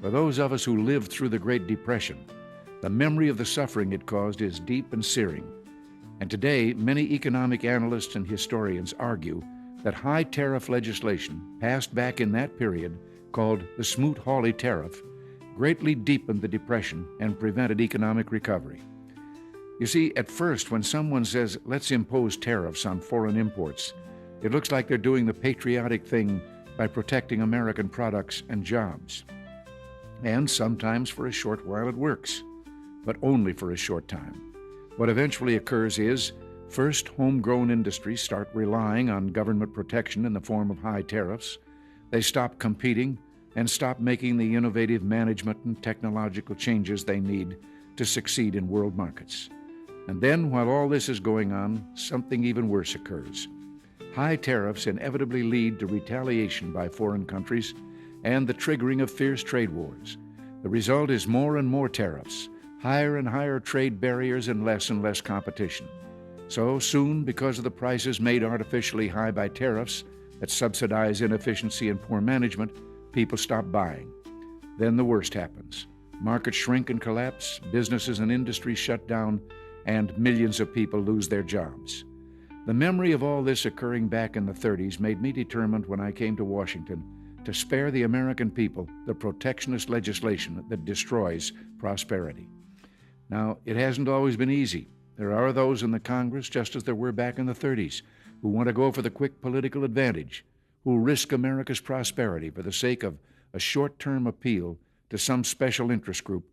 For those of us who lived through the Great Depression, the memory of the suffering it caused is deep and searing. And today, many economic analysts and historians argue that high tariff legislation passed back in that period, called the Smoot-Hawley Tariff, greatly deepened the Depression and prevented economic recovery. You see, at first, when someone says, let's impose tariffs on foreign imports, it looks like they're doing the patriotic thing by protecting American products and jobs. And sometimes for a short while it works, but only for a short time. What eventually occurs is, first, homegrown industries start relying on government protection in the form of high tariffs. They stop competing and stop making the innovative management and technological changes they need to succeed in world markets. And then, while all this is going on, something even worse occurs. High tariffs inevitably lead to retaliation by foreign countries and the triggering of fierce trade wars. The result is more and more tariffs, higher and higher trade barriers, and less competition. So soon, because of the prices made artificially high by tariffs that subsidize inefficiency and poor management, people stop buying. Then the worst happens. Markets shrink and collapse, businesses and industries shut down, and millions of people lose their jobs. The memory of all this occurring back in the 30s made me determined when I came to Washington to spare the American people the protectionist legislation that destroys prosperity. Now, it hasn't always been easy. There are those in the Congress, just as there were back in the 30s, who want to go for the quick political advantage, who risk America's prosperity for the sake of a short-term appeal to some special interest group